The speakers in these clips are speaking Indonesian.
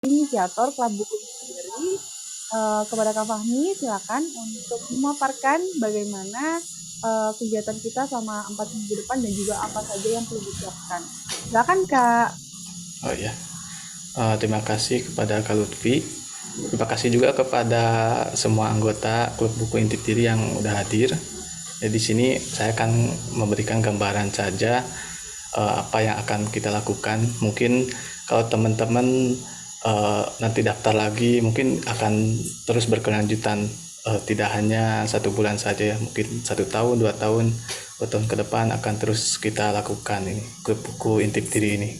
inisiator Klub Buku ini sendiri. Kepada Kak Fahmi, silakan untuk memaparkan bagaimana kegiatan kita selama 4 minggu depan dan juga apa saja yang perlu disiapkan. Silakan Kak. Oh ya, terima kasih kepada Kak Lutfi. Terima kasih juga kepada semua anggota Klub Buku Intip Diri yang udah hadir. Jadi di sini saya akan memberikan gambaran saja apa yang akan kita lakukan. Mungkin kalau teman-teman nanti daftar lagi, mungkin akan terus berkelanjutan. Tidak hanya 1 bulan saja ya, mungkin 1 tahun, 2 tahun, 2 tahun ke depan akan terus kita lakukan ini Klub Buku Intip Diri ini.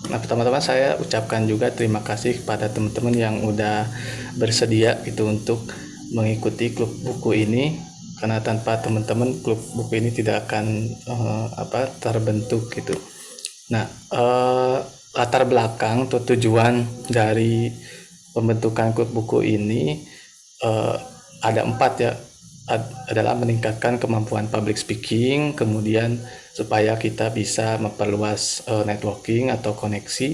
Nah, pertama-tama saya ucapkan juga terima kasih kepada teman-teman yang udah bersedia itu untuk mengikuti klub buku ini, karena tanpa teman-teman klub buku ini tidak akan terbentuk gitu. Nah, latar belakang atau tujuan dari pembentukan klub buku ini eh, ada 4 ya. Adalah meningkatkan kemampuan public speaking, kemudian supaya kita bisa memperluas networking atau koneksi.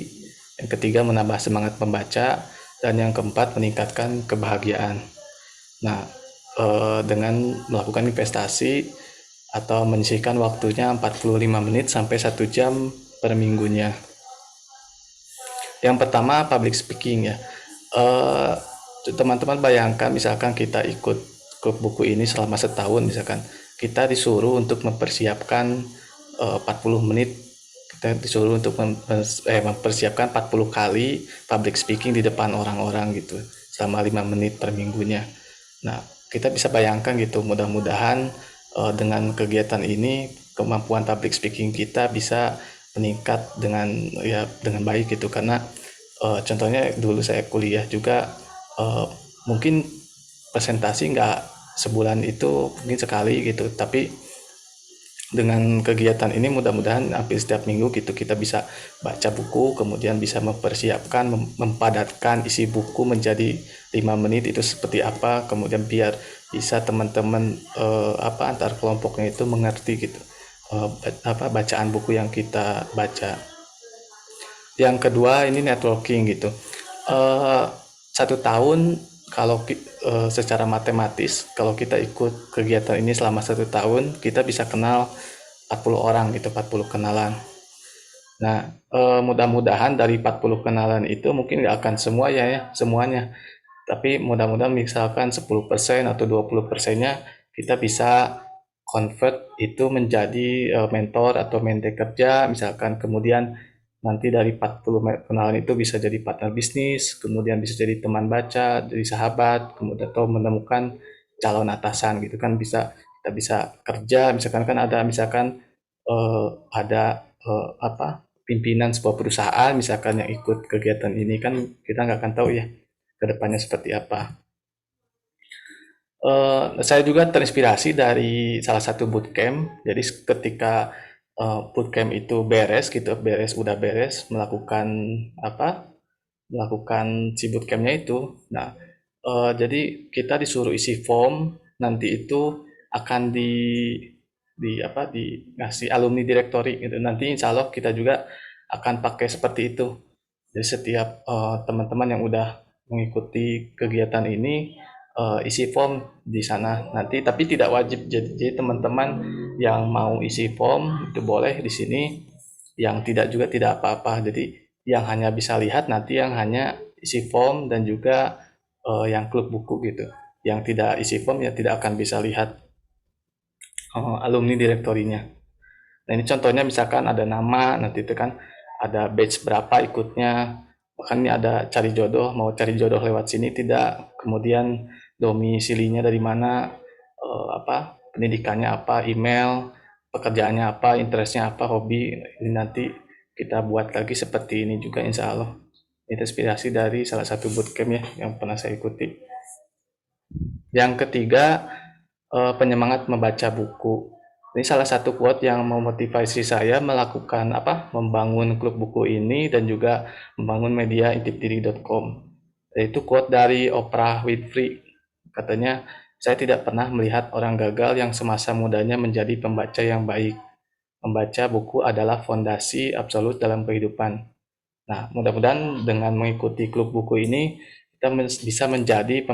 Yang ketiga, menambah semangat membaca, dan yang keempat, meningkatkan kebahagiaan. Nah, dengan melakukan investasi atau menyisihkan waktunya 45 menit sampai 1 jam per minggunya. Yang pertama, public speaking ya. Eh, Teman-teman bayangkan misalkan kita ikut klub buku ini selama setahun, misalkan kita disuruh untuk mempersiapkan 40 menit, kita disuruh untuk mempersiapkan 40 kali public speaking di depan orang-orang gitu selama 5 menit per minggunya. Nah, kita bisa bayangkan gitu, mudah-mudahan dengan kegiatan ini kemampuan public speaking kita bisa meningkat dengan baik gitu, karena contohnya dulu saya kuliah juga, eh, mungkin presentasi nggak sebulan itu, mungkin sekali gitu, tapi dengan kegiatan ini mudah-mudahan hampir setiap minggu gitu kita bisa baca buku, kemudian bisa mempersiapkan, mempadatkan isi buku menjadi 5 menit itu seperti apa, kemudian biar bisa teman-teman antar kelompoknya itu mengerti gitu bacaan buku yang kita baca. Yang kedua ini networking gitu. Eh, 1 tahun, kalau secara matematis kalau kita ikut kegiatan ini selama 1 tahun kita bisa kenal 40 orang gitu, 40 kenalan. Nah, mudah-mudahan dari 40 kenalan itu mungkin nggak akan semua ya semuanya, tapi mudah-mudahan misalkan 10% atau 20%-nya kita bisa convert itu menjadi mentor atau mentee kerja misalkan, kemudian nanti dari 40 kenalan itu bisa jadi partner bisnis, kemudian bisa jadi teman baca, jadi sahabat, kemudian atau menemukan calon atasan gitu kan, kita bisa kerja misalkan, kan ada misalkan ada pimpinan sebuah perusahaan misalkan yang ikut kegiatan ini, kan kita nggak akan tahu ya kedepannya seperti apa. Saya juga terinspirasi dari salah satu bootcamp. Jadi ketika bootcamp itu beres gitu, udah beres melakukan apa? Melakukan si bootcampnya itu. Nah, jadi kita disuruh isi form, nanti itu akan di ngasih alumni directory gitu. Nanti insya Allah kita juga akan pakai seperti itu. Jadi setiap teman-teman yang udah mengikuti kegiatan ini isi form di sana nanti, tapi tidak wajib. Jadi teman-teman yang mau isi form itu boleh di sini, yang tidak juga tidak apa-apa. Jadi yang hanya bisa lihat nanti yang hanya isi form dan juga yang klub buku gitu. Yang tidak isi form ya tidak akan bisa lihat alumni direktorinya. Nah, ini contohnya misalkan ada nama, nanti itu kan ada batch berapa ikutnya. Bahkan ini ada cari jodoh, mau cari jodoh lewat sini tidak. Kemudian domisilinya dari mana, pendidikannya apa, email, pekerjaannya apa, interestnya apa, hobi. Ini nanti kita buat lagi seperti ini juga insya Allah. Ini inspirasi dari salah satu bootcamp ya yang pernah saya ikuti. Yang ketiga, penyemangat membaca buku. Ini salah satu quote yang memotivasi saya melakukan membangun klub buku ini dan juga membangun media intipdiri.com. Itu quote dari Oprah Winfrey. Katanya, saya tidak pernah melihat orang gagal yang semasa mudanya menjadi pembaca yang baik. membaca buku adalah fondasi absolut dalam kehidupan. Nah, mudah-mudahan dengan mengikuti klub buku ini kita bisa menjadi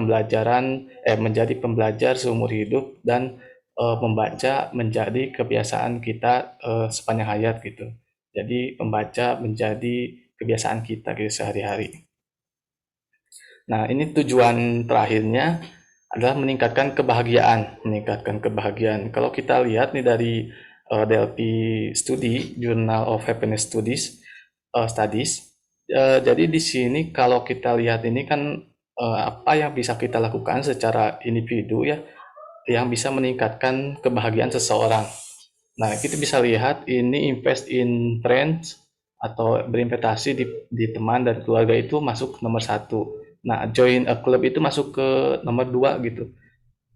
pembelajar seumur hidup dan membaca menjadi kebiasaan kita sepanjang hayat gitu. Jadi membaca menjadi kebiasaan kita gitu sehari-hari. Nah, ini tujuan terakhirnya adalah meningkatkan kebahagiaan. Kalau kita lihat nih dari Delphi Study, Journal of Happiness Studies, jadi di sini kalau kita lihat ini kan apa yang bisa kita lakukan secara individu ya, yang bisa meningkatkan kebahagiaan seseorang. Nah, kita bisa lihat ini invest in friends atau berinvestasi di teman dan keluarga itu masuk nomor satu. Nah, join a club itu masuk ke nomor dua gitu.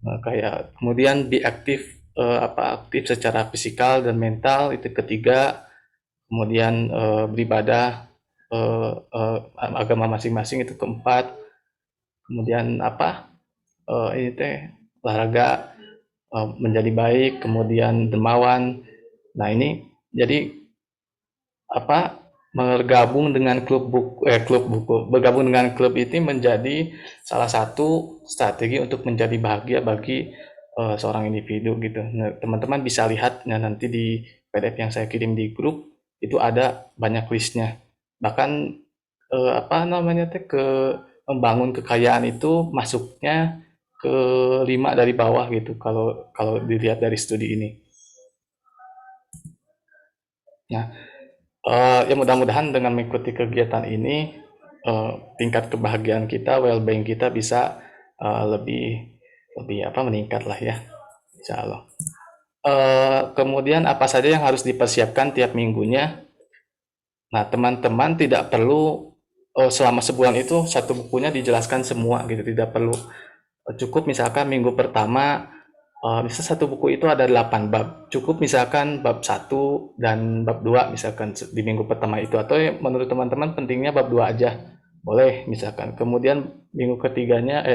Nah, kayak kemudian be aktif aktif secara fisikal dan mental itu ketiga. Kemudian beribadah agama masing-masing itu keempat. Kemudian ini teh olahraga menjadi baik, kemudian dermawan. Nah, ini jadi apa bergabung dengan klub ini menjadi salah satu strategi untuk menjadi bahagia bagi seorang individu gitu. Nah, teman-teman bisa lihat ya, nanti di PDF yang saya kirim di grup itu ada banyak listnya. Bahkan ke membangun kekayaan itu masuknya ke 5 dari bawah gitu kalau kalau dilihat dari studi ini. Nah, ya mudah-mudahan dengan mengikuti kegiatan ini tingkat kebahagiaan kita, well-being kita bisa lebih lebih meningkat lah ya, insya Allah. Kemudian apa saja yang harus dipersiapkan tiap minggunya? Nah, teman-teman tidak perlu selama sebulan itu satu bukunya dijelaskan semua gitu, tidak perlu. Cukup misalkan minggu pertama bisa satu buku itu ada 8 bab. Cukup misalkan bab 1 dan bab 2 misalkan di minggu pertama itu atau menurut teman-teman pentingnya bab 2 aja. Boleh misalkan. Kemudian minggu keduanya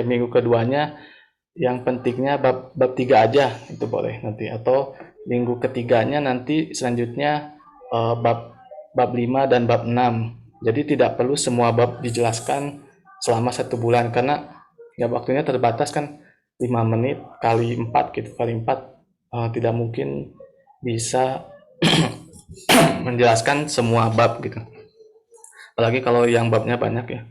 yang pentingnya bab 3 aja itu boleh nanti atau minggu ketiganya nanti selanjutnya bab bab 5 dan bab 6. Jadi tidak perlu semua bab dijelaskan selama satu bulan karena ya waktunya terbatas kan 5 menit kali 4 gitu kali 4 tidak mungkin bisa menjelaskan semua bab gitu apalagi kalau yang babnya banyak ya.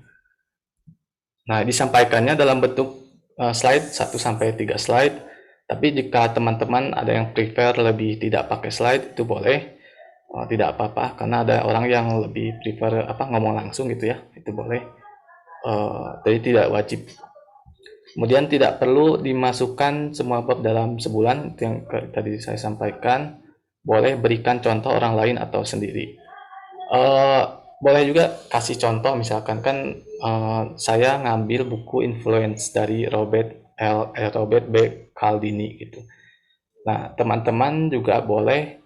Nah, disampaikannya dalam bentuk slide 1 sampai 3 slide. Tapi jika teman-teman ada yang prefer lebih tidak pakai slide itu boleh. Tidak apa-apa karena ada orang yang lebih prefer ngomong langsung gitu ya. Itu boleh. Jadi tidak wajib. Kemudian tidak perlu dimasukkan semua bab dalam sebulan itu yang tadi saya sampaikan. Boleh berikan contoh orang lain atau sendiri. Eh, Boleh juga kasih contoh misalkan kan saya ngambil buku Influence dari Robert B. Cialdini gitu. Nah, teman-teman juga boleh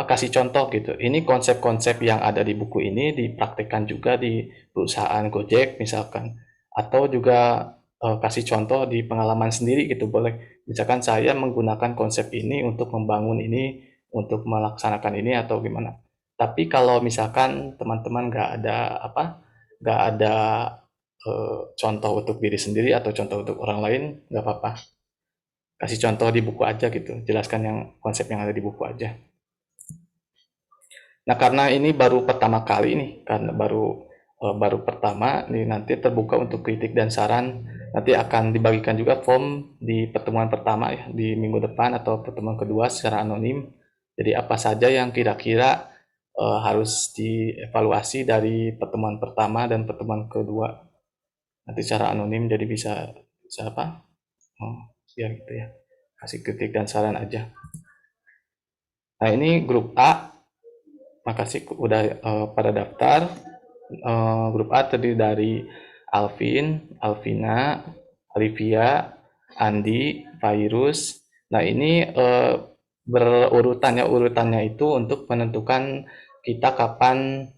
kasih contoh gitu. Ini konsep-konsep yang ada di buku ini dipraktekkan juga di perusahaan Gojek misalkan, atau juga kasih contoh di pengalaman sendiri gitu boleh. Misalkan saya menggunakan konsep ini untuk membangun ini, untuk melaksanakan ini atau gimana. Tapi kalau misalkan teman-teman nggak ada contoh untuk diri sendiri atau contoh untuk orang lain, nggak apa-apa. Kasih contoh di buku aja gitu, jelaskan yang konsep yang ada di buku aja. Nah, karena ini baru pertama kali nih, karena baru pertama, nih nanti terbuka untuk kritik dan saran. Nanti akan dibagikan juga form di pertemuan pertama ya, di minggu depan atau pertemuan kedua secara anonim. Jadi apa saja yang kira-kira harus dievaluasi dari pertemuan pertama dan pertemuan kedua. Nanti secara anonim jadi bisa apa? Ya gitu ya. Kasih kritik dan saran aja. Nah, ini grup A. Makasih udah pada daftar. Grup A terdiri dari Alvin, Alvina, Olivia, Andi, Virus. Nah, ini urutannya itu untuk menentukan kita kapan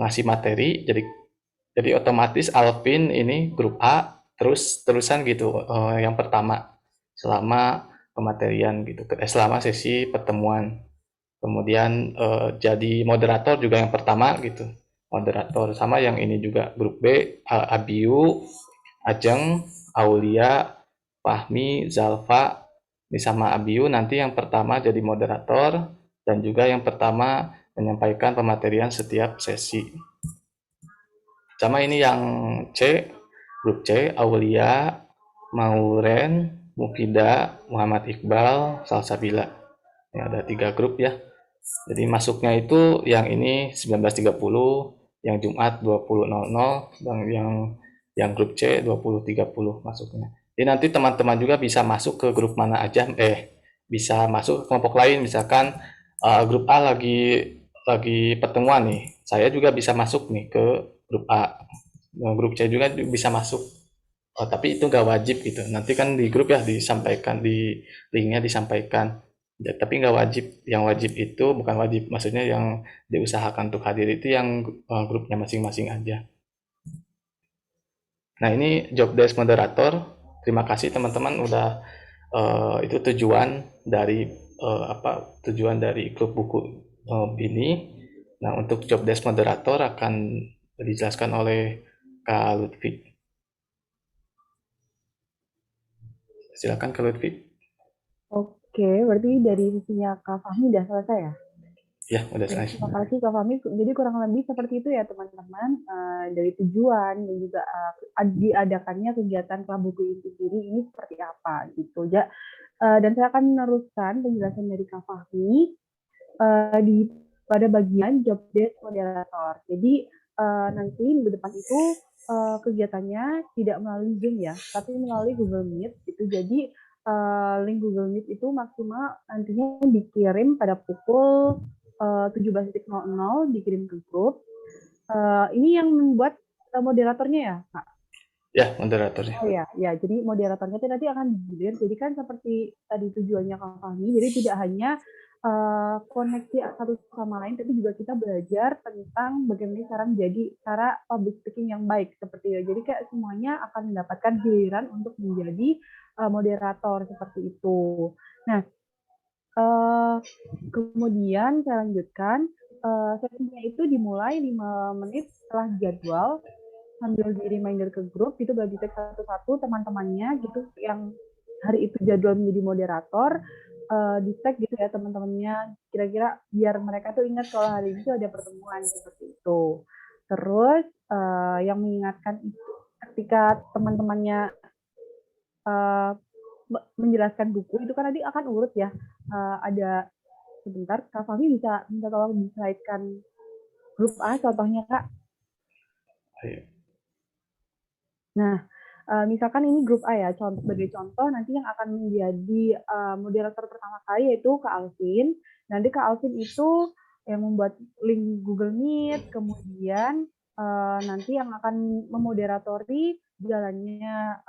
ngasih materi. Jadi otomatis Alvin ini grup A terusan gitu yang pertama selama pematerian gitu selama sesi pertemuan. kemudian jadi moderator juga yang pertama gitu, moderator. Sama yang ini juga grup B, Abiu, Ajeng, Aulia, Fahmi, Zalfa. Ini sama Abiu nanti yang pertama jadi moderator dan juga yang pertama menyampaikan pematerian setiap sesi. Sama ini yang C, grup C, Aulia, Mauren, Mufida, Muhammad Iqbal, Salsabila. Ini ada 3 grup ya. Jadi masuknya itu yang ini 19.30, yang Jumat 20.00, dan yang grup C 20.30 masuknya. Jadi nanti teman-teman juga bisa masuk ke grup mana aja, bisa masuk ke kelompok lain, misalkan grup A lagi pertemuan nih, saya juga bisa masuk nih ke grup A. Grup C juga bisa masuk. Tapi itu nggak wajib gitu. Nanti kan di grup ya disampaikan, di linknya disampaikan. Ya, tapi nggak wajib. Yang wajib itu bukan wajib, maksudnya yang diusahakan untuk hadir itu yang grupnya masing-masing aja. Nah ini job desk moderator. Terima kasih teman-teman udah itu tujuan dari tujuan dari klub buku ini. Nah untuk job desk moderator akan dijelaskan oleh Kak Lutfi. Silakan Kak Lutfi. Oke, berarti dari sisinya Kak Fahmi udah selesai ya? Ya, udah Ya, selesai. terima kasih Kak Fahmi. Jadi kurang lebih seperti itu ya teman-teman, dari tujuan dan juga diadakannya kegiatan Klub Buku Inti Diri ini seperti apa gitu. Dan saya akan meneruskan penjelasan dari Kak Fahmi pada bagian job desk moderator. Jadi nanti minggu depan itu kegiatannya tidak melalui Zoom ya, tapi melalui Google Meet gitu. Jadi link Google Meet itu maksimal nantinya dikirim pada pukul 17.00 dikirim ke grup. Ini yang membuat moderatornya ya, Kak? Ya, moderatornya. Oh ya, ya. Jadi moderatornya itu nanti akan digilir. Jadi kan seperti tadi tujuannya Kak Fahmi, jadi tidak hanya koneksi satu sama lain, tapi juga kita belajar tentang bagaimana cara public speaking yang baik seperti itu. Jadi kayak semuanya akan mendapatkan giliran untuk menjadi moderator seperti itu. Nah, kemudian saya lanjutkan. Sesinya itu dimulai 5 menit setelah jadwal sambil di reminder ke grup gitu, bagi tag satu-satu teman-temannya gitu yang hari itu jadwal menjadi moderator, di tag gitu ya teman-temannya, kira-kira biar mereka tuh ingat kalau hari itu ada pertemuan seperti itu. Terus yang mengingatkan itu ketika teman-temannya menjelaskan buku itu kan tadi akan urut ya, ada sebentar Kak Fahmi bisa minta tolong dislide-kan grup A contohnya Kak. Ayo. Nah, misalkan ini grup A ya, sebagai contoh nanti yang akan menjadi moderator pertama kali yaitu Kak Alvin. Nanti Kak Alvin itu yang membuat link Google Meet, kemudian nanti yang akan memoderatori jalannya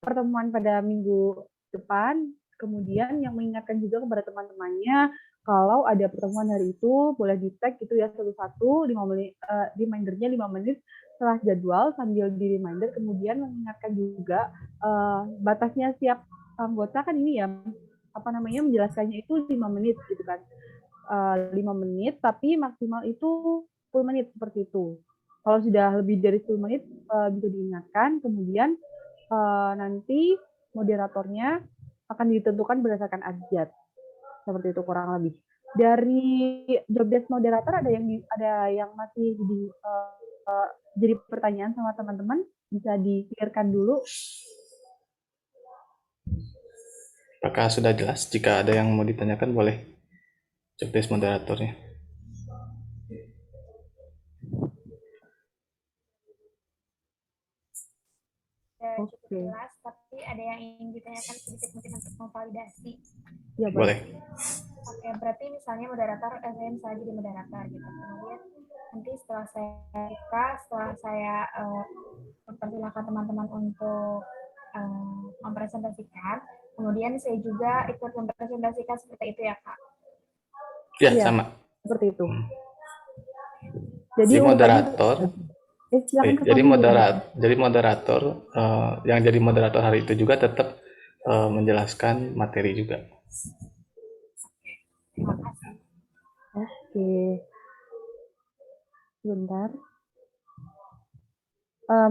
pertemuan pada minggu depan, kemudian yang mengingatkan juga kepada teman-temannya kalau ada pertemuan hari itu boleh di tag gitu ya satu-satu 5 menit, remindernya 5 menit setelah jadwal sambil di reminder, kemudian mengingatkan juga batasnya setiap anggota kan ini ya menjelaskannya itu 5 menit gitu kan, 5 menit tapi maksimal itu 10 menit seperti itu. Kalau sudah lebih dari 10 menit bisa diingatkan, kemudian nanti moderatornya akan ditentukan berdasarkan abjad seperti itu kurang lebih. Dari job desk moderator ada yang masih jadi pertanyaan sama teman-teman, bisa di-clearkan dulu. Apakah sudah jelas? Jika ada yang mau ditanyakan boleh job desk moderatornya. Cukup jelas, tapi ada yang ingin ditanyakan sedikit mungkin untuk memvalidasi. Ya, boleh. Oke, berarti misalnya moderator, saya misalnya jadi moderator gitu. Kemudian nanti setelah saya mempersilahkan teman-teman untuk mempresentasikan, kemudian saya juga ikut mempresentasikan seperti itu ya Kak? Ya, sama. Seperti itu. Jadi moderator. Jadi moderator yang jadi moderator hari itu juga tetap menjelaskan materi juga. Terima kasih. sebentar.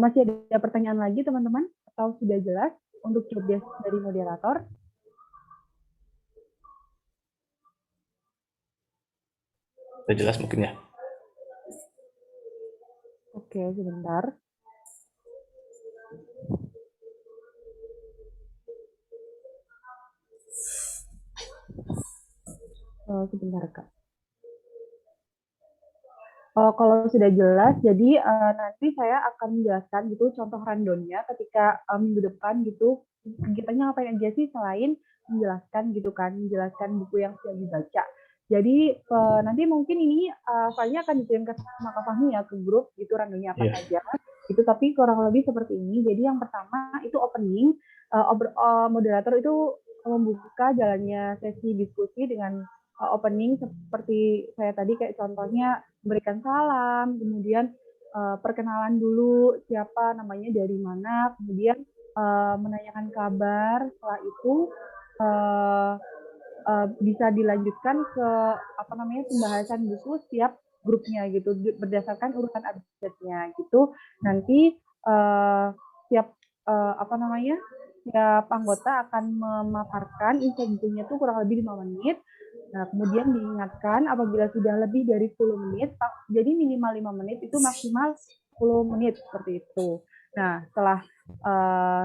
Masih ada pertanyaan lagi teman-teman? Atau sudah jelas untuk job desk dari moderator? Sudah jelas mungkin ya. Oke, sebentar. Sebentar, Kak. Kalau sudah jelas, jadi nanti saya akan menjelaskan gitu contoh rundownnya ketika minggu depan gitu kegiatannya ngapain aja sih selain menjelaskan gitu kan, menjelaskan buku yang sudah dibaca. Jadi nanti mungkin ini filenya akan dikirim ke sama Kak Fahmi ya ke grup gitu rundownnya apa saja. Itu tapi kurang lebih seperti ini. Jadi yang pertama itu opening, moderator itu membuka jalannya sesi diskusi dengan opening seperti saya tadi kayak contohnya memberikan salam, kemudian perkenalan dulu siapa namanya dari mana, kemudian menanyakan kabar. Setelah itu bisa dilanjutkan ke pembahasan buku setiap grupnya gitu berdasarkan urutan update-nya gitu. Nanti setiap setiap anggota akan memaparkan isi bukunya tuh kurang lebih 5 menit. Nah, kemudian diingatkan apabila sudah lebih dari 10 menit, jadi minimal 5 menit itu maksimal 10 menit seperti itu. Nah, setelah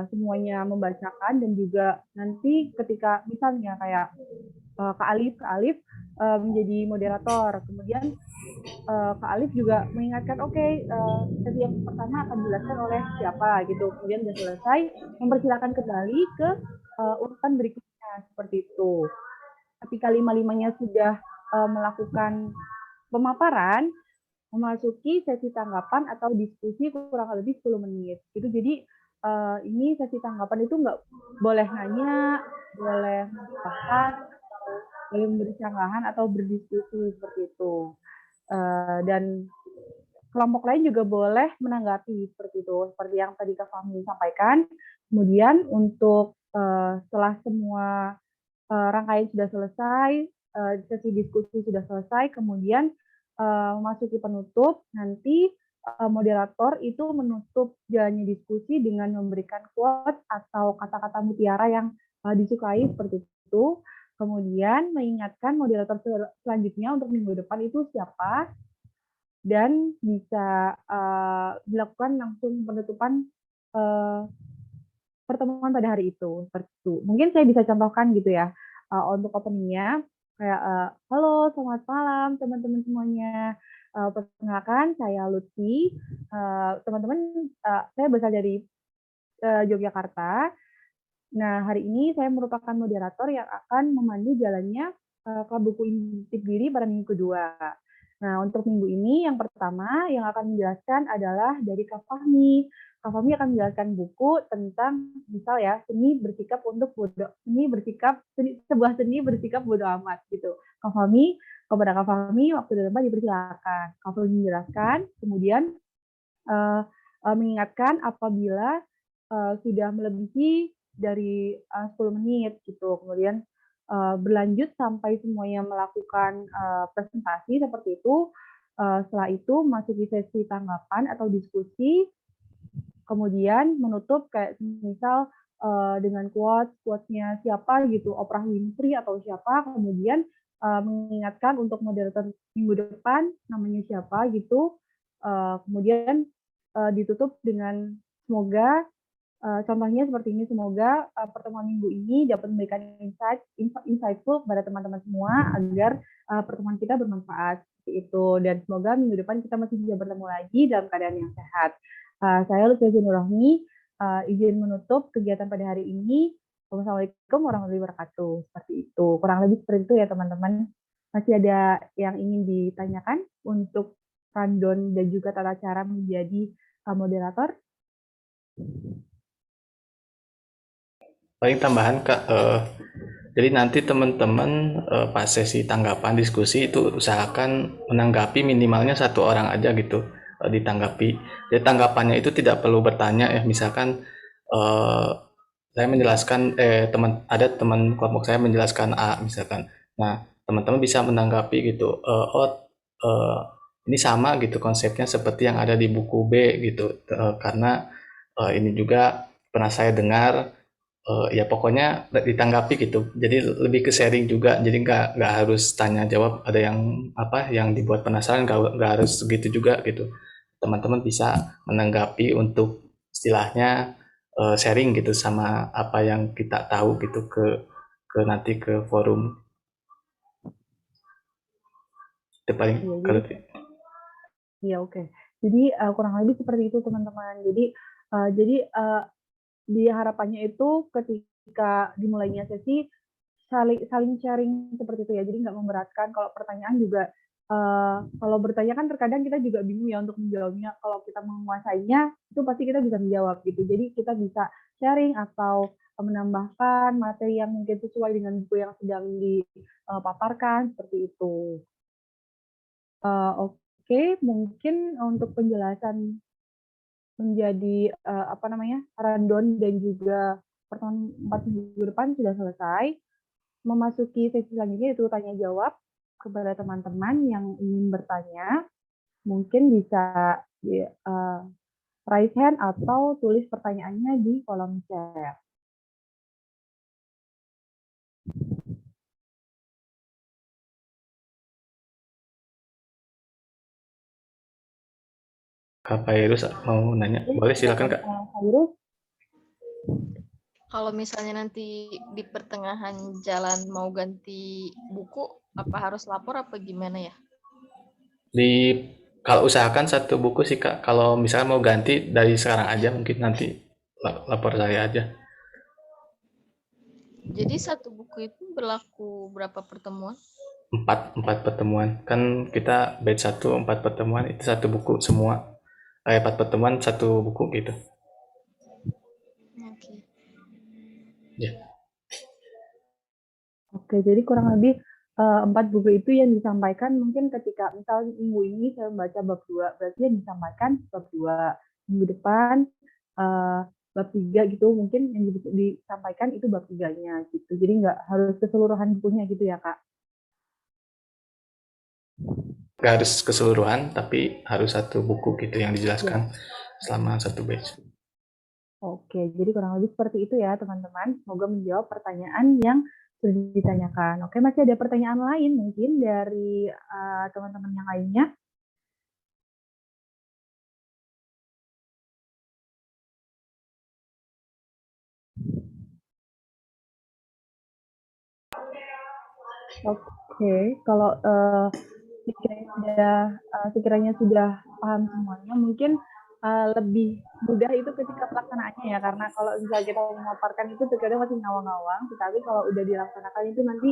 semuanya membacakan dan juga nanti ketika misalnya kayak Kak Alif menjadi moderator, kemudian Kak Alif juga mengingatkan sesi yang pertama akan dijelaskan oleh siapa gitu, kemudian sudah selesai mempersilakan kembali ke urutan berikutnya seperti itu. Ketika lima-limanya sudah melakukan pemaparan, memasuki sesi tanggapan atau diskusi kurang lebih 10 menit. Itu jadi ini sesi tanggapan itu nggak boleh nanya, boleh membahas, atau boleh memberi sanggahan atau berdiskusi seperti itu. Dan kelompok lain juga boleh menanggapi seperti itu, seperti yang tadi Kak Fahmi sampaikan. Kemudian untuk setelah semua rangkaian sudah selesai, sesi diskusi sudah selesai, kemudian memasuki penutup, nanti moderator itu menutup jalannya diskusi dengan memberikan quote atau kata-kata mutiara yang disukai seperti itu. Kemudian mengingatkan moderator selanjutnya untuk minggu depan itu siapa, dan bisa dilakukan langsung penutupan pertemuan pada hari itu. Seperti itu. Mungkin saya bisa contohkan gitu ya untuk openingnya kayak halo selamat malam teman-teman semuanya. Perkenalkan saya Lutfi. Teman-teman, saya berasal dari Yogyakarta. Nah, hari ini saya merupakan moderator yang akan memandu jalannya Klub Buku Intip Diri pada minggu kedua. Nah, untuk minggu ini yang pertama yang akan menjelaskan adalah dari Kak Fahmi. Kak Fahmi akan menjelaskan buku tentang misal ya sebuah seni bersikap bodoh amat gitu. Kepada Kak Fahmi waktu dan tempat dipersilakan. Kak Fahmi menjelaskan, kemudian mengingatkan apabila sudah melebihi dari 10 menit gitu. Kemudian berlanjut sampai semuanya melakukan presentasi seperti itu. Setelah itu masuki sesi tanggapan atau diskusi, kemudian menutup kayak misal dengan quotes-nya siapa gitu, Oprah Winfrey atau siapa, kemudian mengingatkan untuk moderator minggu depan namanya siapa gitu, kemudian ditutup dengan semoga contohnya seperti ini, semoga pertemuan minggu ini dapat memberikan insightful kepada teman-teman semua agar pertemuan kita bermanfaat seperti itu, dan semoga minggu depan kita masih bisa bertemu lagi dalam keadaan yang sehat. Saya Lutfi Nurrohmi, izin menutup kegiatan pada hari ini. Wassalamualaikum warahmatullahi wabarakatuh. Seperti itu, kurang lebih seperti itu ya teman-teman. Masih ada yang ingin ditanyakan untuk rundown dan juga tata cara menjadi moderator? Paling tambahan Kak, jadi nanti teman-teman pas sesi tanggapan diskusi itu usahakan menanggapi minimalnya satu orang aja gitu ditanggapi. Jadi tanggapannya itu tidak perlu bertanya ya, misalkan saya menjelaskan ada teman kelompok saya menjelaskan A misalkan. Nah, teman-teman bisa menanggapi gitu. ini sama gitu konsepnya seperti yang ada di buku B gitu. Karena ini juga pernah saya dengar, ya pokoknya ditanggapi gitu. Jadi lebih ke sharing juga. Jadi nggak harus tanya jawab. Ada yang apa yang dibuat penasaran, nggak harus segitu juga gitu. Teman-teman bisa menanggapi untuk istilahnya sharing gitu sama apa yang kita tahu gitu ke nanti ke forum. Itu paling Iya, kalau iya oke. Jadi kurang lebih seperti itu teman-teman. Jadi di harapannya itu ketika dimulainya sesi saling saling sharing seperti itu ya. Jadi nggak memberatkan. Kalau pertanyaan juga kalau bertanya kan terkadang kita juga bingung ya untuk menjawabnya. Kalau kita menguasainya itu pasti kita bisa menjawab gitu. Jadi kita bisa sharing atau menambahkan materi yang mungkin sesuai dengan buku yang sedang dipaparkan seperti itu. Oke, mungkin untuk penjelasan menjadi apa namanya rundown dan juga pertemuan 4 minggu depan sudah selesai. Memasuki sesi selanjutnya itu tanya jawab kepada teman-teman yang ingin bertanya. Mungkin bisa raise hand atau tulis pertanyaannya di kolom chat. Kak Virus mau nanya, boleh silakan Kak. Virus, Kalau misalnya nanti di pertengahan jalan mau ganti buku, apa harus lapor apa gimana ya? Kalau usahakan satu buku sih Kak. Kalau misalnya mau ganti dari sekarang aja mungkin nanti lapor saya aja. Jadi satu buku itu berlaku berapa pertemuan? Empat pertemuan. Kan kita batch 1 4 pertemuan itu satu buku semua. 4 pertemuan satu buku gitu. Oke. Ya. Oke, jadi kurang lebih 4 buku itu yang disampaikan mungkin ketika misal minggu ini saya membaca bab 2, berarti yang disampaikan bab 2. Minggu depan bab 3 gitu, mungkin yang disampaikan itu bab 3-nya gitu. Jadi nggak harus keseluruhan bukunya gitu ya, Kak? Nggak harus keseluruhan, tapi harus satu buku gitu yang dijelaskan Ya. selama satu batch. Oke, jadi kurang lebih seperti itu ya teman-teman. Semoga menjawab pertanyaan yang sudah ditanyakan. Oke, masih ada pertanyaan lain mungkin dari teman-teman yang lainnya? Oke, kalau sekiranya sudah paham semuanya, mungkin lebih mudah itu ketika pelaksanaannya ya, karena kalau misalnya kita memaparkan itu terkadang masih ngawang-ngawang, tetapi kalau udah dilaksanakan itu nanti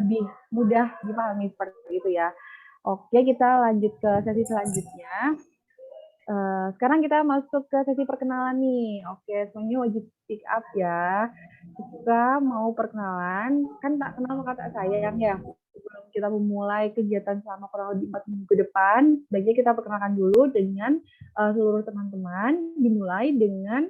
lebih mudah dipahami seperti itu ya. Oke, kita lanjut ke sesi selanjutnya. Sekarang kita masuk ke sesi perkenalan nih. Oke, semuanya wajib speak up ya. Kita mau perkenalan, kan tak kenal maka tak sayang ya. Sebelum kita memulai kegiatan selama kurang lebih 4 minggu ke depan, sebaiknya kita perkenalkan dulu dengan seluruh teman-teman, dimulai dengan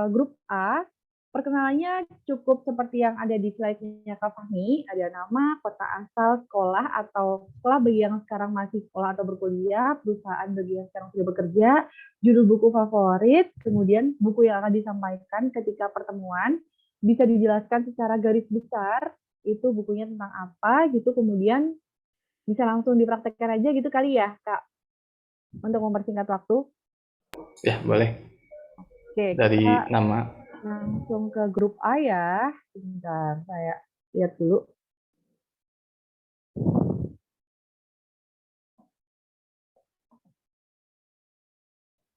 grup A. Perkenalannya cukup seperti yang ada di slide-nya Kak Fahmi, ada nama, kota asal, sekolah, atau sekolah bagi yang sekarang masih sekolah atau berkuliah, perusahaan bagi yang sekarang sudah bekerja, judul buku favorit, kemudian buku yang akan disampaikan ketika pertemuan, bisa dijelaskan secara garis besar, itu bukunya tentang apa, gitu, kemudian bisa langsung dipraktekkan aja gitu kali ya, Kak, untuk mempersingkat waktu. Ya, boleh. Oke, Dari kita nama. langsung ke grup A ya. Sebentar, saya lihat dulu.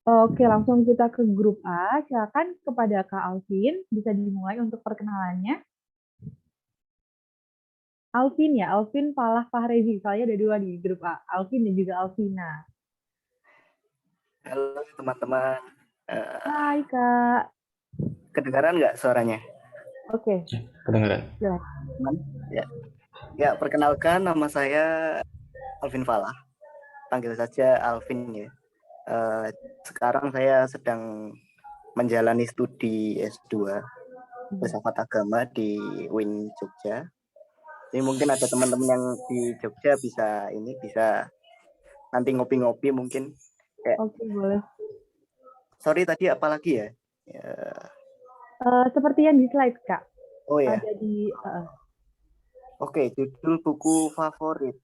Oke, langsung kita ke grup A. Silakan kepada Kak Alvin, bisa dimulai untuk perkenalannya. Alvin ya, Alvin Falah Fahrezi. Soalnya ada 2 di grup A, Alvin dan juga Alvina. Halo teman-teman. Hai Kak. Kedengaran nggak suaranya? Oke. Kedengaran. Ya, perkenalkan nama saya Alvin Falah. Panggil saja Alvin ya. Sekarang saya sedang menjalani studi S2 Filsafat Agama di UIN Jogja. Jadi mungkin ada teman-teman yang di Jogja bisa nanti ngopi-ngopi mungkin. Oke, boleh. Sorry tadi apa lagi ya? Seperti yang di slide, Kak. Oh ya. Ada di Oke, judul buku favorit.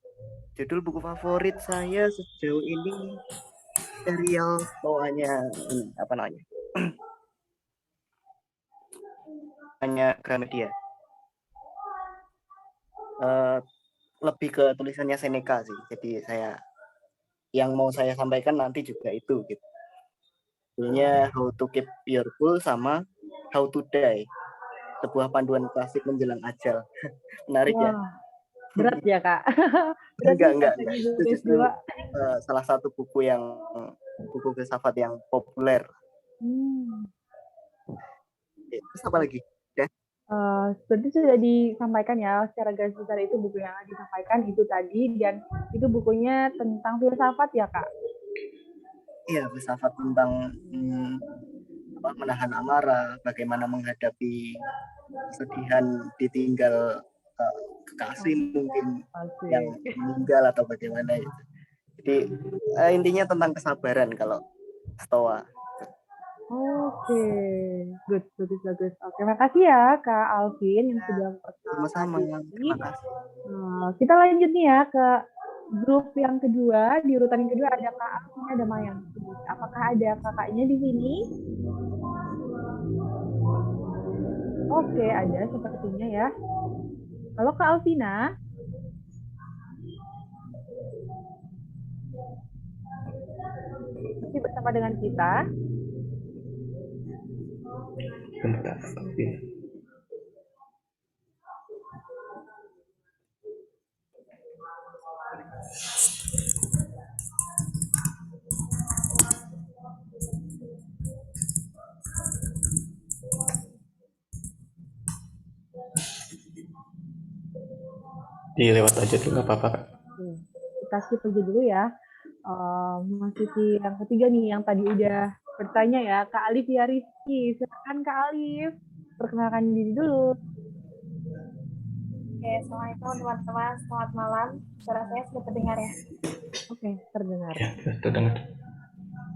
Judul buku favorit saya sejauh ini serial bawahnya ini apa namanya? Hanya Gramedia. Lebih ke tulisannya Seneca sih. Jadi yang mau saya sampaikan nanti juga itu gitu. Judulnya How to Keep Your Cool sama How to Die. Sebuah panduan klasik menjelang ajal. Menarik ya? wah, berat ya, Kak. Berat nih Enggak. bacanya Itu buku justru S2. salah satu buku filsafat yang populer. Terus apa lagi? Seperti sudah disampaikan ya, secara garis besar itu buku yang disampaikan itu tadi, dan itu bukunya tentang filsafat ya, Kak? Iya, filsafat tentang menahan amarah, bagaimana menghadapi kesedihan ditinggal kekasih mungkin yang meninggal atau bagaimana itu. Jadi intinya tentang kesabaran kalau Stoa. Oke, good, bagus. Oke, makasih ya Kak Alvin yang sudah memperkenalkan Sama-sama, diri. terima kasih. Kita lanjut nih ya ke grup yang kedua. Di urutan yang kedua ada Kak Alvin, ada Mayang. Apakah ada kakaknya di sini? Oke, ada sepertinya ya. Halo Kak Alvina. Masih bersama dengan kita. Bentar. Dilewat aja tuh nggak apa-apa, Kak. Kita skip aja dulu ya. Masih yang ketiga nih yang tadi udah bertanya ya, Kak Alif ya Rizky. Silakan Kak Alif, perkenalkan diri dulu. Oke, assalamualaikum teman-teman, selamat malam. Suara saya sudah terdengar ya? Oke, terdengar. Ya, terdengar.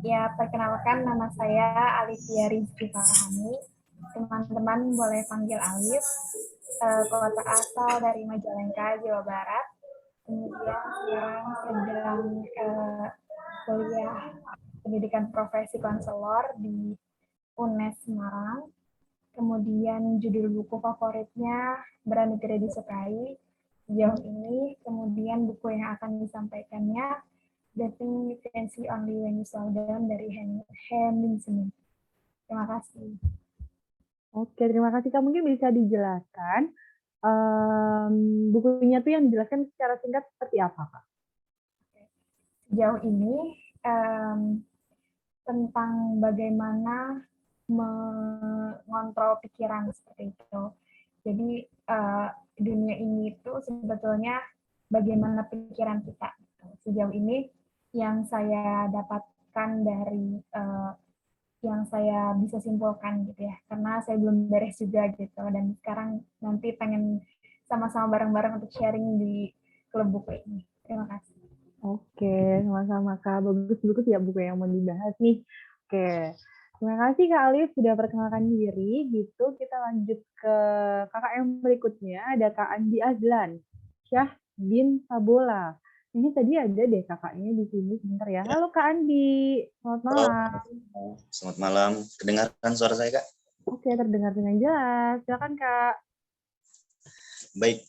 Ya, perkenalkan nama saya Alifia Rizky Farhani. Teman-teman boleh panggil Alif. Kota asal dari Majalengka, Jawa Barat. Kemudian sekarang sedang kuliah pendidikan profesi konselor di UNES Semarang. Kemudian judul buku favoritnya Berani Tidak Disukai sejauh ini. Kemudian buku yang akan disampaikannya The Thing You Can See Only When You Slow Down dari Henry Smith. Terima kasih. Oke, terima kasih Kak. Mungkin bisa dijelaskan bukunya tuh yang dijelaskan secara singkat seperti apa Kak? Sejauh ini tentang bagaimana mengontrol pikiran seperti itu. Jadi dunia ini itu sebetulnya bagaimana pikiran kita. Sejauh ini yang saya dapatkan dari yang saya bisa simpulkan gitu ya, karena saya belum beres juga gitu, dan sekarang nanti pengen sama-sama bareng-bareng untuk sharing di klub buku ini. Terima kasih. Oke, sama-sama Kak. Bagus-bagus ya buku yang mau dibahas nih. Oke, terima kasih Kak Alif sudah perkenalkan diri. Gitu, kita lanjut ke kakak yang berikutnya. Ada Kak Andi Azlan, Syah bin Sabola. Ini tadi ada deh kakaknya di sini sebentar ya. Halo Kak Andi, selamat malam. Selamat malam. Kedengaran suara saya, Kak? Oke, terdengar dengan jelas. Silakan Kak. Baik,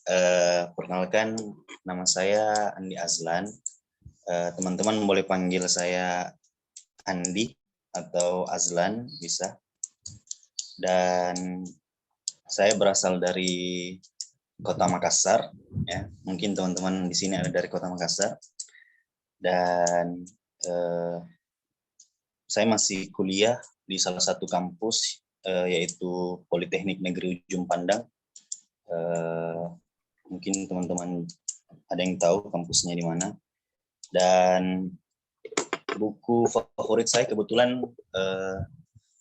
perkenalkan nama saya Andi Azlan. Teman-teman boleh panggil saya Andi atau Azlan bisa. Dan saya berasal dari Kota Makassar, ya. Mungkin teman-teman di sini ada dari Kota Makassar. Dan saya masih kuliah di salah satu kampus yaitu Politeknik Negeri Ujung Pandang. Mungkin teman-teman ada yang tahu kampusnya di mana. Dan buku favorit saya kebetulan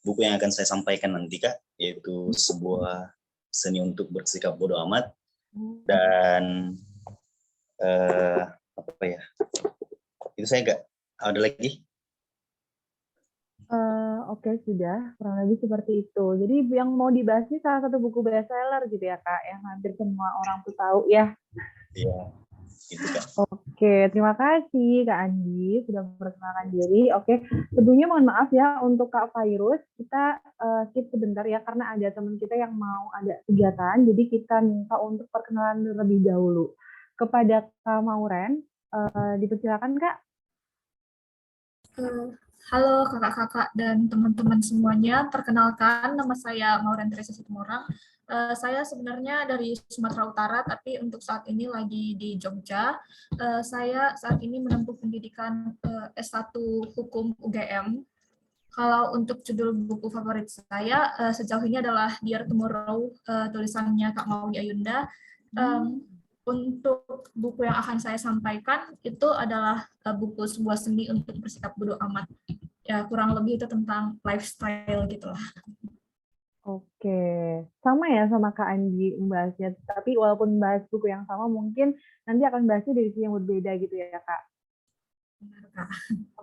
buku yang akan saya sampaikan nanti Kak, yaitu sebuah seni untuk bersikap bodoh amat. Dan Itu saya nggak ada lagi. Oke, sudah. Kurang lebih seperti itu. Jadi yang mau dibahas ini salah satu buku bestseller gitu ya, Kak, yang hampir semua orang tuh tahu ya. Iya, itu Kak. Oke, terima kasih Kak Andi sudah memperkenalkan diri. Oke, sebelumnya mohon maaf ya untuk Kak Virus, kita skip sebentar ya karena ada teman kita yang mau ada kegiatan, jadi kita minta untuk perkenalan lebih dahulu. Kepada Kak Mauren, dipersilakan Kak. Halo kakak-kakak dan teman-teman semuanya, perkenalkan nama saya Mauren Teresa Situmorang. Saya sebenarnya dari Sumatera Utara, tapi untuk saat ini lagi di Jogja. Saya saat ini menempuh pendidikan S1 Hukum UGM. Kalau untuk judul buku favorit saya, sejauh ini adalah Dear Tomorrow, tulisannya Kak Maudy Ayunda. Untuk buku yang akan saya sampaikan itu adalah buku sebuah seni untuk bersikap bodo amat. Ya, kurang lebih itu tentang lifestyle gitu lah. Oke, sama ya sama Kak Andi membahasnya. Tapi walaupun bahas buku yang sama, mungkin nanti akan bahasnya dari sisi yang berbeda gitu ya Kak. Benar, Kak.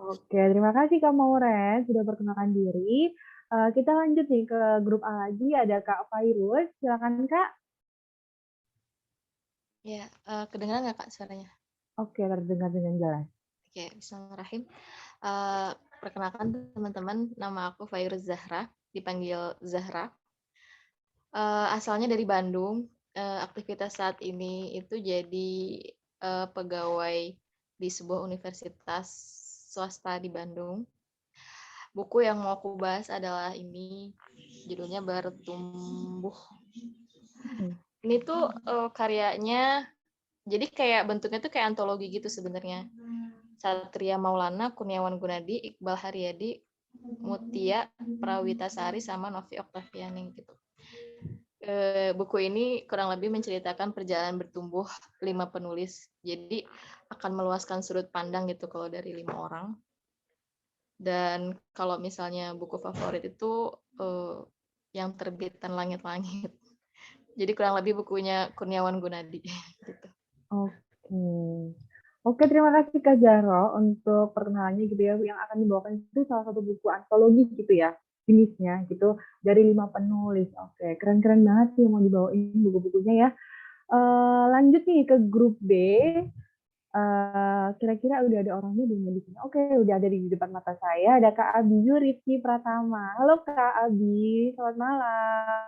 Oke, terima kasih Kak Mauren sudah perkenalkan diri. Kita lanjut nih ke grup A lagi, ada Kak Virus. Silakan Kak. Ya, kedengaran nggak Kak suaranya? Oke, terdengar dengan jelas. Oke, bismillahirrahmanirrahim. Perkenalkan teman-teman, nama aku Fairuz Zahra, dipanggil Zahra. Asalnya dari Bandung. Aktivitas saat ini itu jadi pegawai di sebuah universitas swasta di Bandung. Buku yang mau aku bahas adalah ini, judulnya Bertumbuh. Ini tuh karyanya, jadi kayak bentuknya tuh kayak antologi gitu sebenarnya. Satria Maulana, Kurniawan Gunadi, Iqbal Haryadi, Mutia Prawitasari, sama Novi Oktaviani gitu. Buku ini kurang lebih menceritakan perjalanan bertumbuh 5 penulis. Jadi akan meluaskan sudut pandang gitu kalau dari 5 orang. Dan kalau misalnya buku favorit itu yang terbitan Langit-Langit. Jadi kurang lebih bukunya Kurniawan Gunadi gitu. Oke, terima kasih Kak Zahra untuk perkenalannya gitu ya. Yang akan dibawakan itu salah satu buku antologi gitu ya, jenisnya gitu, dari 5 penulis. Oke, keren-keren banget sih yang mau dibawain buku-bukunya ya. Lanjut nih ke grup B. Kira-kira udah ada orangnya belum di sini? Oke, udah ada di depan mata saya. Ada Kak Abi Rizky Pratama. Halo Kak Abi, selamat malam.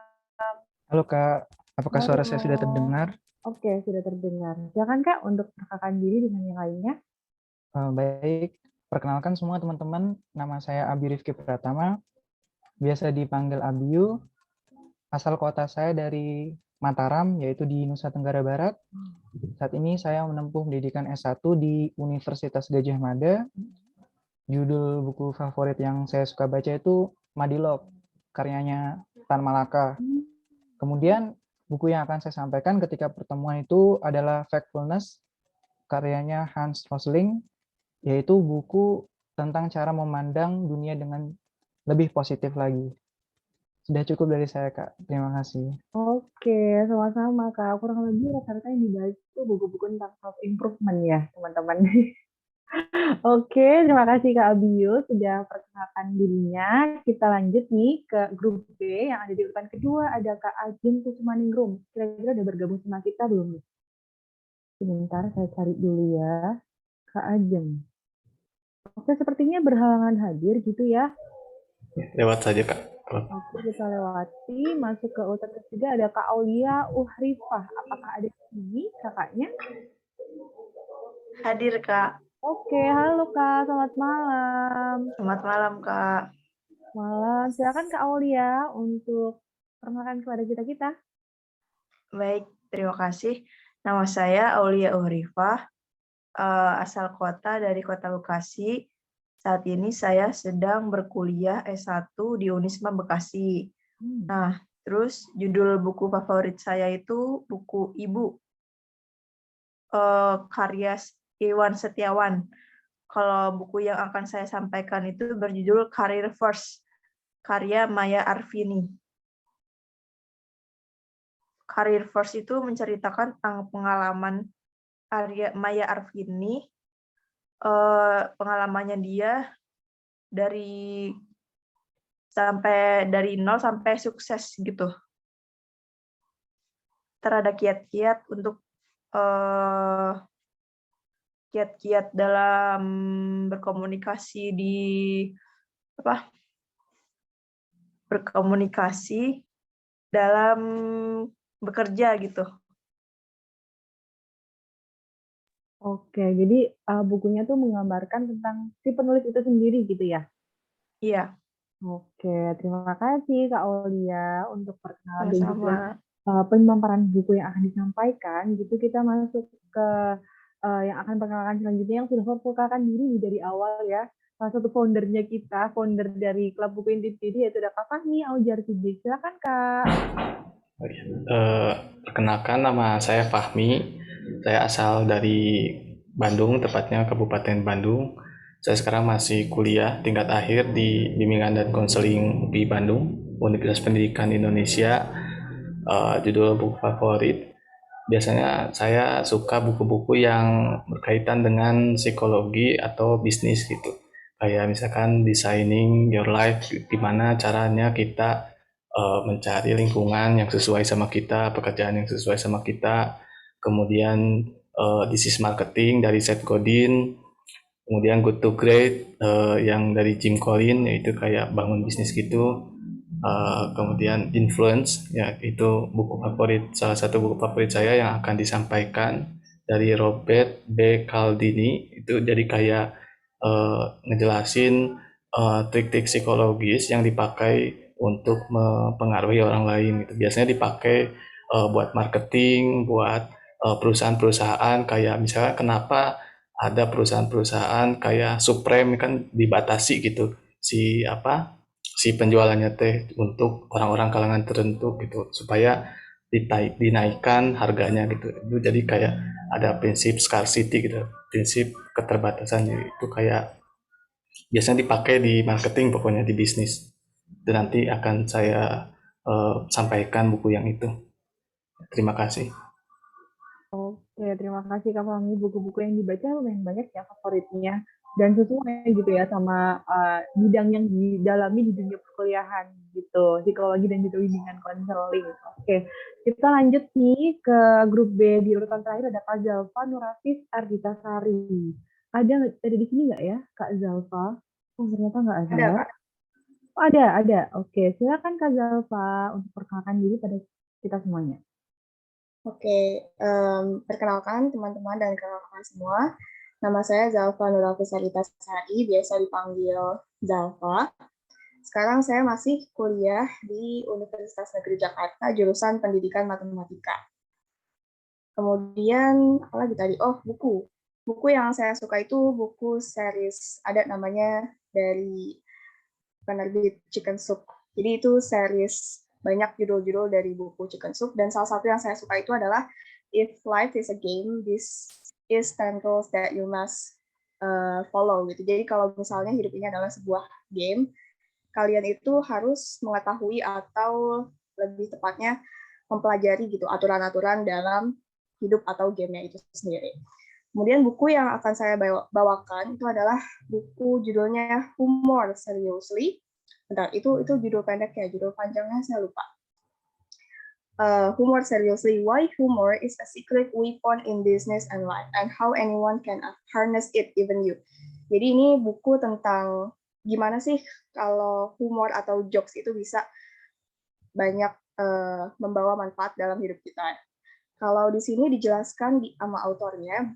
Halo Kak, apakah suara saya sudah Halo. terdengar? Oke, sudah terdengar. Silakan Kak untuk perkenalkan diri dengan yang lainnya. Baik, perkenalkan semua teman-teman, nama saya Abi Rifki Pratama, biasa dipanggil Abiu, asal kota saya dari Mataram, yaitu di Nusa Tenggara Barat. Saat ini saya menempuh pendidikan S1 di Universitas Gadjah Mada. Judul buku favorit yang saya suka baca itu Madilog, karyanya Tan Malaka. Kemudian buku yang akan saya sampaikan ketika pertemuan itu adalah Factfulness, karyanya Hans Rosling, yaitu buku tentang cara memandang dunia dengan lebih positif lagi. Sudah cukup dari saya, Kak. Terima kasih. Oke, sama-sama Kak. Kurang lebih rata-rata yang dibahas itu buku-buku tentang self-improvement ya, teman-teman. Oke, terima kasih Kak Abiyu sudah perkenalkan dirinya. Kita lanjut nih ke grup B yang ada di urutan kedua. Ada Kak Ajeng Kusumaningrum. Kira-kira udah bergabung sama kita belum nih? Sebentar, saya cari dulu ya. Kak Ajeng. Oke, sepertinya berhalangan hadir gitu ya. Lewat saja Kak. Oke, kita lewati. Masuk ke urutan ketiga ada Kak Aulia Uhrifah. Apakah ada di sini kakaknya? Hadir, Kak. Oke, halo Kak. Selamat malam. Selamat malam, Kak. Malam. Silakan Kak Aulia untuk perkenalkan kepada kita-kita. Baik, terima kasih. Nama saya Aulia Uhrifah, asal kota dari Kota Bekasi. Saat ini saya sedang berkuliah S1 di Unisma Bekasi. Nah, terus judul buku favorit saya itu buku Ibu, karya Iwan Setiawan. Kalau buku yang akan saya sampaikan itu berjudul Career First, karya Maya Arvini. Career First itu menceritakan tentang pengalaman Maya Arvini pengalamannya dia dari nol sampai sukses gitu. Ada kiat-kiat untuk kiat-kiat dalam berkomunikasi dalam bekerja gitu. Oke, jadi bukunya tuh menggambarkan tentang si penulis itu sendiri gitu ya? Iya, Oke, terima kasih Kak Aulia untuk perkenalan dan juga sama-sama. pemaparan buku yang akan disampaikan. Gitu kita masuk ke yang akan perkenalkan selanjutnya yang sudah memperkenalkan diri dari awal ya. Salah satu foundernya kita, founder dari Klub Buku Intip ini yaitu ada Kak Fahmi Aujar Siddiq. Silakan Kak. Perkenalkan, nama saya Fahmi. Saya asal dari Bandung, tepatnya Kabupaten Bandung. Saya sekarang masih kuliah tingkat akhir di Bimbingan dan Konseling UPI Bandung, Universitas Pendidikan Indonesia. Judul buku favorit. Biasanya saya suka buku-buku yang berkaitan dengan psikologi atau bisnis gitu. Kayak misalkan Designing Your Life, gimana caranya kita mencari lingkungan yang sesuai sama kita, pekerjaan yang sesuai sama kita. Kemudian This is Marketing dari Seth Godin. Kemudian Good to Great yang dari Jim Collins, yaitu kayak bangun bisnis gitu. Kemudian Influence, ya itu buku favorit, salah satu buku favorit saya yang akan disampaikan dari Robert B. Cialdini. Itu jadi kayak ngejelasin trik-trik psikologis yang dipakai untuk mempengaruhi orang lain gitu. Biasanya dipakai buat marketing, buat perusahaan-perusahaan, kayak misalnya kenapa ada perusahaan-perusahaan kayak Supreme kan dibatasi gitu si penjualannya teh untuk orang-orang kalangan tertentu gitu supaya dinaikkan harganya gitu. Itu jadi kayak ada prinsip scarcity gitu, prinsip keterbatasan. Itu kayak biasanya dipakai di marketing, pokoknya di bisnis. Dan nanti akan saya sampaikan buku yang itu. Terima kasih. Oke, terima kasih Kak Fahmi. Buku-buku yang dibaca lumayan banyak ya favoritnya. Dan sesuai gitu ya sama bidang yang didalami di dunia perkuliahan gitu. Psikologi dan juga bimbingan konseling. Oke, kita lanjut nih ke grup B. Di urutan terakhir ada Kak Zalfa Nurafis Ardita Sari. Ada di sini nggak ya Kak Zalfa? Oh, ternyata nggak ada. Ada, Kak. Oh, ada. Oke, silakan Kak Zalfa untuk perkenalkan diri pada kita semuanya. Oke, perkenalkan teman-teman dan kawan-kawan semua. Nama saya Zalfa Nurafis Sarita Sari, biasa dipanggil Zalfa. Sekarang saya masih kuliah di Universitas Negeri Jakarta, jurusan Pendidikan Matematika. Kemudian, apa lagi tadi? Oh, buku. Buku yang saya suka itu buku series, ada namanya dari penerbit Chicken Soup. Jadi itu series banyak judul-judul dari buku Chicken Soup, dan salah satu yang saya suka itu adalah If Life is a Game, This is 10 Rules that you must follow gitu. Jadi kalau misalnya hidup ini adalah sebuah game, kalian itu harus mengetahui atau lebih tepatnya mempelajari gitu aturan-aturan dalam hidup atau gamenya itu sendiri. Kemudian buku yang akan saya bawakan itu adalah buku judulnya Humor Seriously. Bentar, itu judul pendeknya, judul panjangnya saya lupa. Humor Seriously, Why Humor is a Secret Weapon in Business and Life, and How Anyone Can Harness It, Even You. Jadi ini buku tentang gimana sih kalau humor atau jokes itu bisa banyak membawa manfaat dalam hidup kita. Kalau di sini dijelaskan sama autornya,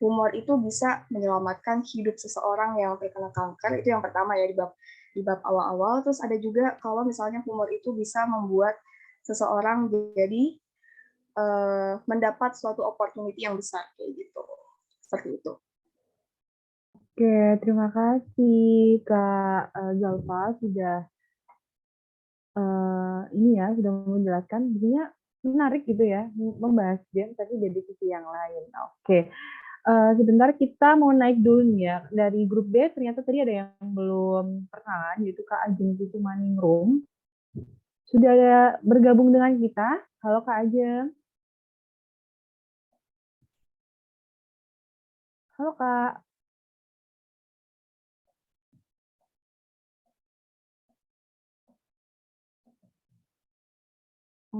humor itu bisa menyelamatkan hidup seseorang yang terkena kanker. Itu yang pertama ya di bab awal-awal. Terus ada juga kalau misalnya humor itu bisa membuat seseorang jadi mendapat suatu opportunity yang besar kayak gitu. Seperti itu. Oke, terima kasih Kak Zalfa sudah sudah menjelaskan. Sebenarnya menarik gitu ya, membahas game tapi dari sisi yang lain. Oke, sebentar kita mau naik dulu nih ya. Dari grup B ternyata tadi ada yang belum perkenalan, yaitu Kak Ajeng Kusumaningrum. Sudah ada bergabung dengan kita. Halo Kak Ajeng. Halo Kak.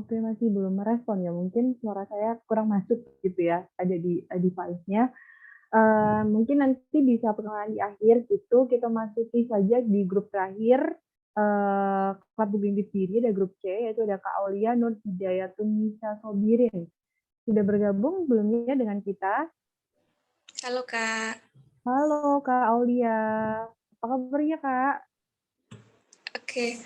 Oke, masih belum merespon ya, mungkin suara saya kurang masuk gitu ya, ada di device-nya. Mungkin nanti bisa perkenalan di akhir gitu, kita masuki saja di grup terakhir, Klub Buku Inggris Diri, ada grup C, yaitu ada Kak Aulia Nur Hidayatun Nisa Sobirin. Sudah bergabung belum ya dengan kita? Halo Kak. Halo Kak Aulia, apa kabarnya Kak? Oke,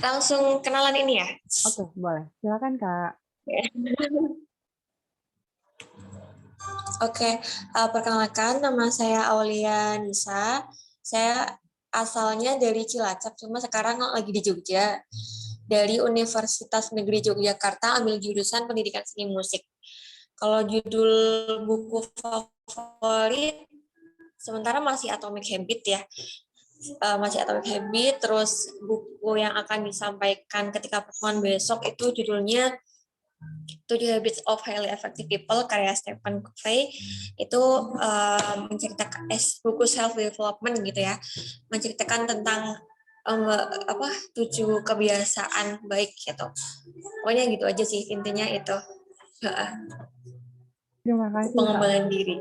langsung kenalan ini ya? Oke, boleh. Silakan Kak. Oke, perkenalkan nama saya Aulia Nisa. Saya asalnya dari Cilacap, cuma sekarang lagi di Jogja. Dari Universitas Negeri Yogyakarta, ambil jurusan Pendidikan Seni Musik. Kalau judul buku favorit, sementara masih Atomic Habit ya. Masih Atomic Habit, terus buku yang akan disampaikan ketika pertemuan besok itu judulnya 7 Habits of Highly Effective People karya Stephen Covey. Itu menceritakan buku self development gitu ya, menceritakan tentang 7 kebiasaan baik gitu. Pokoknya gitu aja sih intinya itu. Terima kasih Pengembangan diri.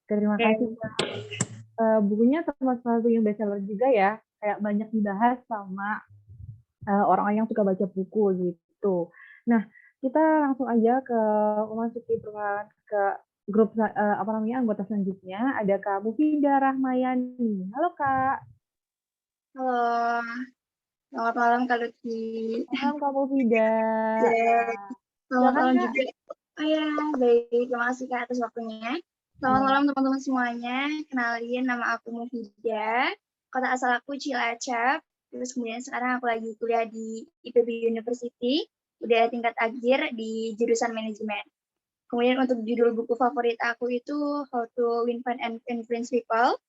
Terima kasih Kak. Bukunya termasuk salah satu yang bestseller juga ya, kayak banyak dibahas sama orang-orang yang suka baca buku gitu. Nah, kita langsung aja memasuki perkenalan ke grup anggota selanjutnya. Ada Kak Mufidah Rahmayani. Halo Kak. Halo, selamat malam Kak Lutfi. Malam Kak Mufidah. Selamat malam juga. Oh ya, baik. Terima kasih Kak atas waktunya. Selamat malam teman-teman semuanya. Kenalin, nama aku Mufidah. Kota asal aku Cilacap. Terus kemudian sekarang aku lagi kuliah di IPB University. Udah tingkat akhir di jurusan manajemen. Kemudian untuk judul buku favorit aku itu How to Win Friends and Influence People.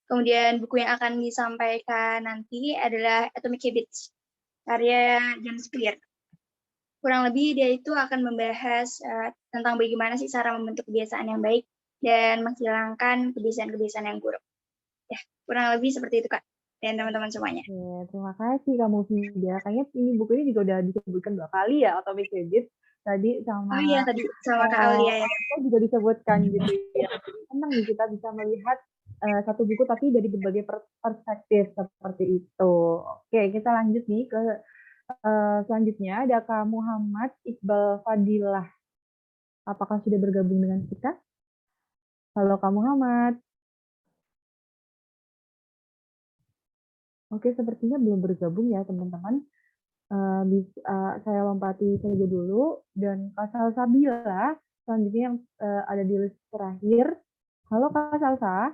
Kemudian buku yang akan disampaikan nanti adalah Atomic Habits, karya James Clear. Kurang lebih dia itu akan membahas tentang bagaimana sih cara membentuk kebiasaan yang baik dan menghilangkan kebiasaan-kebiasaan yang buruk. Ya, kurang lebih seperti itu Kak dan teman-teman semuanya. Oke, terima kasih Kak Mufidah. Kayaknya ini buku ini juga udah disebutkan 2 kali ya, Atomic Habits. Tadi sama tadi sama Kak Aulia ya. juga disebutkan gitu ya. Senang nih kita bisa melihat satu buku tapi dari berbagai perspektif seperti itu. Oke, kita lanjut nih ke selanjutnya ada Kak Muhammad Iqbal Fadilah. Apakah sudah bergabung dengan kita? Halo Kak Muhammad. Oke, sepertinya belum bergabung ya teman-teman. Saya lompati saja dulu dan Kak Salsa Bila selanjutnya yang ada di list terakhir. Halo Kak Salsa.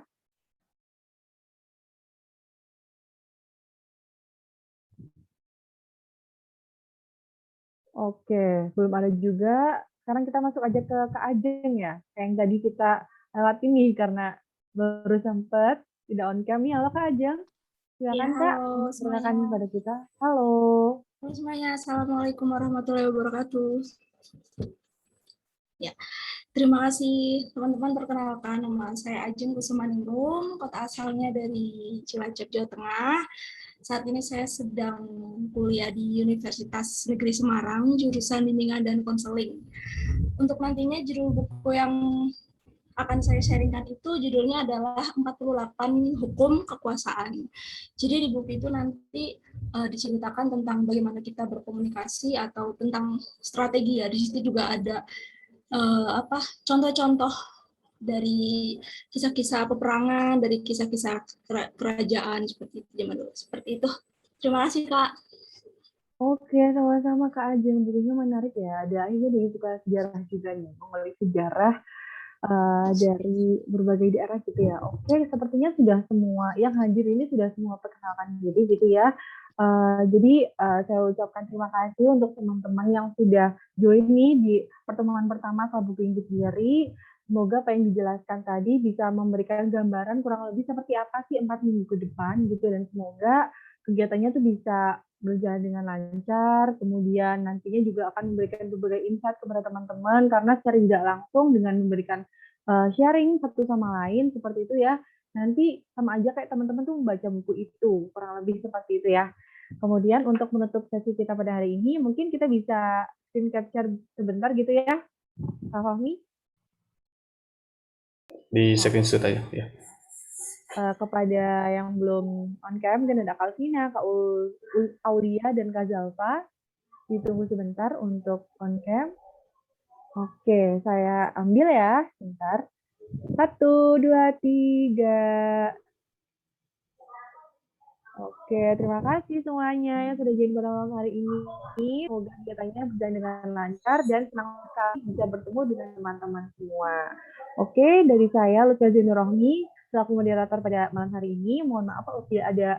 Oke, belum ada juga. Sekarang kita masuk aja ke Kak Ajeng ya. Yang tadi kita lewat ini karena baru sempat tidak on cam. Halo Kak Ajeng. Silakan Ya, Kak, halo silakan semuanya. pada kita. Halo. Halo semuanya, Assalamualaikum warahmatullahi wabarakatuh. Ya, terima kasih teman-teman. Perkenalkan, nama saya Ajeng Kusumaningrum, kota asalnya dari Cilacap, Jawa Tengah. Saat ini saya sedang kuliah di Universitas Negeri Semarang, jurusan bimbingan dan konseling. Untuk nantinya judul buku yang akan saya sharingkan itu judulnya adalah 48 Hukum Kekuasaan. Jadi di buku itu nanti diceritakan tentang bagaimana kita berkomunikasi atau tentang strategi ya. Di situ juga ada contoh-contoh dari kisah-kisah peperangan, dari kisah-kisah kerajaan seperti itu zaman dulu. Seperti itu. Terima kasih Kak. Oke, sama-sama Kak Ajeng. Bukunya menarik ya. Ada akhirnya dari suka sejarah juga nih, mengulik sejarah dari berbagai daerah gitu ya. Oke, sepertinya sudah semua yang hadir ini sudah semua perkenalkan diri gitu ya. Jadi saya ucapkan terima kasih untuk teman-teman yang sudah join nih di pertemuan pertama Klub Buku Inggris Diri. Semoga apa yang dijelaskan tadi bisa memberikan gambaran kurang lebih seperti apa sih 4 minggu ke depan gitu, dan semoga kegiatannya tuh bisa berjalan dengan lancar, kemudian nantinya juga akan memberikan berbagai insight kepada teman-teman, karena secara tidak langsung dengan memberikan sharing satu sama lain seperti itu ya, nanti sama aja kayak teman-teman tuh membaca buku itu, kurang lebih seperti itu ya. Kemudian untuk menutup sesi kita pada hari ini, mungkin kita bisa screen capture sebentar gitu ya, Kak Fahmi? Di screenshot aja ya. Kepada yang belum on cam, dan ada Kalvina, Kak Aulia, dan Kak Zalfa, ditunggu sebentar untuk on cam. Oke, saya ambil ya, sebentar. 1, 2, 3. Oke, terima kasih semuanya yang sudah join pada malam hari ini. Semoga kegiatannya berjalan dengan lancar dan senang sekali bisa bertemu dengan teman-teman semua. Oke, dari saya Lutfi Zainurohmi selaku moderator pada malam hari ini. Mohon maaf apabila ada